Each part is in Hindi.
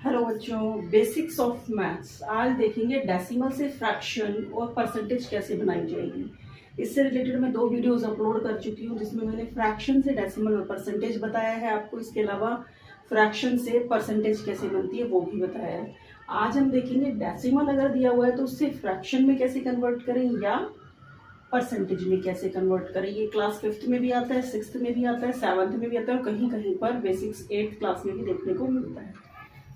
हेलो बच्चों, बेसिक्स ऑफ मैथ्स। आज देखेंगे डेसिमल से फ्रैक्शन और परसेंटेज कैसे बनाई जाएगी। इससे रिलेटेड मैं 2 वीडियोस अपलोड कर चुकी हूँ जिसमें मैंने फ्रैक्शन से डेसिमल और परसेंटेज बताया है आपको। इसके अलावा फ्रैक्शन से परसेंटेज कैसे बनती है वो भी बताया है। आज हम देखेंगे डेसिमल अगर दिया हुआ है तो उससे फ्रैक्शन में कैसे कन्वर्ट करें या परसेंटेज में कैसे कन्वर्ट करें। ये क्लास 5th में भी आता है, 6th में भी आता है, 7th में भी आता है और कहीं कहीं पर बेसिक्स 8th क्लास में भी देखने को मिलता है।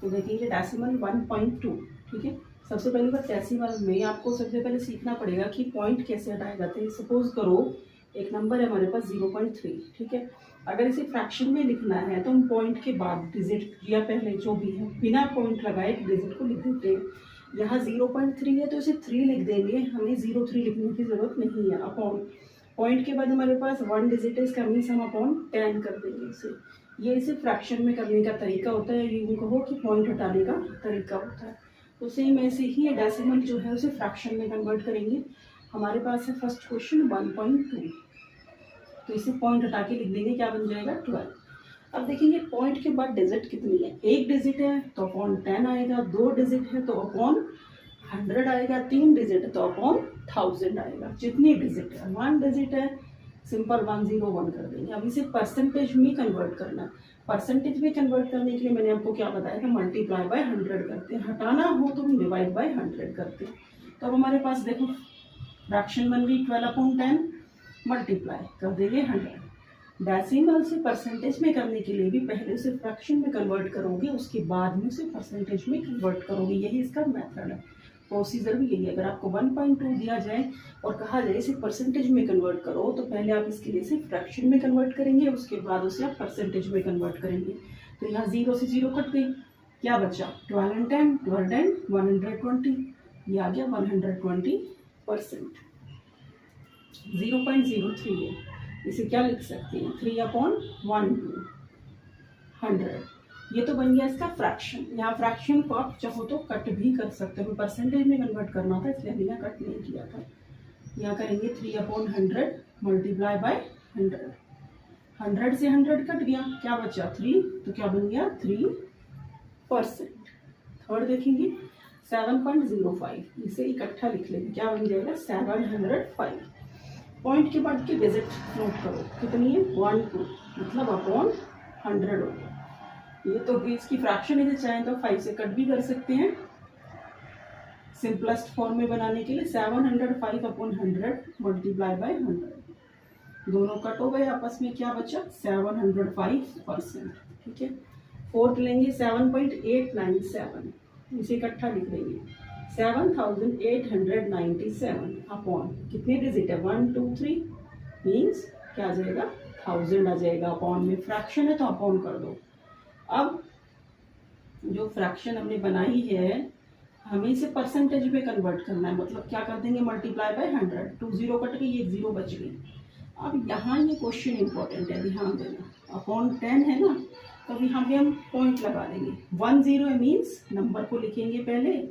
तो देखेंगे डेसिमल 1.2। ठीक है, सबसे पहली बात डेसिमल में आपको सबसे पहले सीखना पड़ेगा कि पॉइंट कैसे हटाए जाते हैं। सपोज करो एक नंबर है हमारे पास 0.3। ठीक है, अगर इसे फ्रैक्शन में लिखना है तो हम पॉइंट के बाद डिजिट या पहले जो भी है बिना पॉइंट लगाए डिजिट को लिख देते हैं। यहाँ 0.3 है तो इसे 3 लिख देंगे, हमें 0.3 लिखने की जरूरत नहीं है। अपॉन पॉइंट के बाद हमारे पास 1 डिजिट है, इसका मीन्स हम अपॉन 10 कर देंगे इसे। ये इसे फ्रैक्शन में करने का तरीका होता है, यूँ कहो कि पॉइंट हटाने का तरीका होता है। तो सेम ऐसे ही डेसिमल जो है उसे फ्रैक्शन में कन्वर्ट करेंगे। हमारे पास है फर्स्ट क्वेश्चन 1.2, तो इसे पॉइंट हटा के लिख देंगे, क्या बन जाएगा 12। अब देखेंगे पॉइंट के बाद डिजिट कितनी है। 1 डिजिट है तो अपॉन 10 आएगा, 2 डिजिट है तो अपॉन 100 आएगा, 3 डिजिट है तो अपॉन 1000 आएगा। जितनी डिजिट है, 1 डिजिट है सिंपल 101 कर देंगे। अब इसे परसेंटेज में कन्वर्ट करना है। परसेंटेज में कन्वर्ट करने के लिए मैंने आपको क्या बताया था, मल्टीप्लाई बाय 100 करते हैं। हटाना हो तो हम डिवाइड बाय 100 करते हैं। तो अब हमारे पास देखो फ्रैक्शन बन गई 12/10, मल्टीप्लाई कर देंगे 100। डेसिमल से परसेंटेज में करने के लिए भी पहले उसे फ्रैक्शन में कन्वर्ट करोगे, उसके बाद में उसे परसेंटेज में कन्वर्ट करोगे। यही इसका मेथड है, प्रोसीजर भी यही है। अगर आपको 1.2 दिया जाए और कहा जाए इसे परसेंटेज में कन्वर्ट करो तो पहले आप इसके लिए इसे फ्रैक्शन में कन्वर्ट करेंगे, उसके बाद उसे आप परसेंटेज में कन्वर्ट करेंगे। तो यहाँ 0 से 0 कट गई, क्या बचा 12 and 10, 12 and 120, ये आ गया 120%। 0.03 है, इसे क्या लिख सकते हैं 3/100। ये तो बन गया इसका फ्रैक्शन। यहाँ फ्रैक्शन को आप चाहो तो कट भी कर सकते हो, परसेंटेज में कन्वर्ट करना था इसलिए हमने कट नहीं किया था। यहाँ करेंगे 3/100 मल्टीप्लाई बाय 100। 100 से 100 कट गया, क्या बचा 3, तो क्या बन गया 3%। थर्ड देखेंगे 7.05, इसे इकट्ठा लिख लेंगे, क्या बन जाएगा 705। पॉइंट के बाद के डिजिट नोट करो, कितनी है 1 2, मतलब अपॉन 100 हो गया। ये तो इसकी फ्रैक्शन इसे चाहें तो 5 से कट भी कर सकते हैं। सिंपलेस्ट फॉर्म में बनाने के लिए 705/100 मल्टीप्लाई बाय 100। दोनों कट हो गए आपस में, क्या बचा 705%। ठीक है, फोर्थ लेंगे 7.897, इसे इकट्ठा लिख देंगे 7897 अपॉन कितने डिजिट है 1 2 3, मीन्स क्या आ जाएगा 1000 आ जाएगा। अपॉन में फ्रैक्शन है तो अपॉन कर दो। अब जो फ्रैक्शन हमने बनाई है हमें इसे परसेंटेज में कन्वर्ट करना है, मतलब क्या कर देंगे मल्टीप्लाई बाय 100। 2 0 कट गई, 1 0 बच गई। अब यहाँ ये क्वेश्चन इंपॉर्टेंट है, ध्यान देना। अपॉन 10 है ना, तो यहाँ पे हम पॉइंट लगा देंगे। 1 0 मीन्स नंबर को लिखेंगे पहले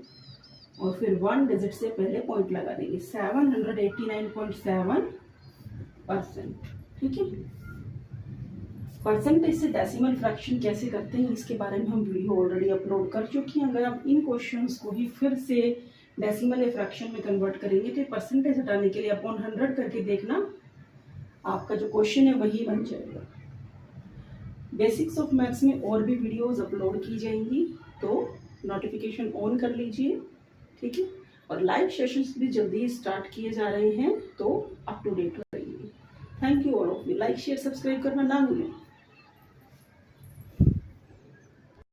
और फिर 1 डिजिट से पहले पॉइंट लगा देंगे, 789.7%। ठीक है, परसेंटेज से डेसिमल फ्रैक्शन कैसे करते हैं इसके बारे में हम वीडियो ऑलरेडी अपलोड कर चुकी हैं। अगर आप इन क्वेश्चंस को ही फिर से डेसिमल या फ्रैक्शन में कन्वर्ट करेंगे तो परसेंटेज हटाने के लिए अपॉन 100 करके देखना, आपका जो क्वेश्चन है वही बन जाएगा। बेसिक्स ऑफ मैथ्स में और भी वीडियोस अपलोड की जाएंगी, तो नोटिफिकेशन ऑन कर लीजिए। ठीक है, और लाइव सेशंस भी जल्दी स्टार्ट किए जा रहे हैं, तो अप टू डेट रहिए। Thank you all of you. Like share subscribe करना ना भूलें।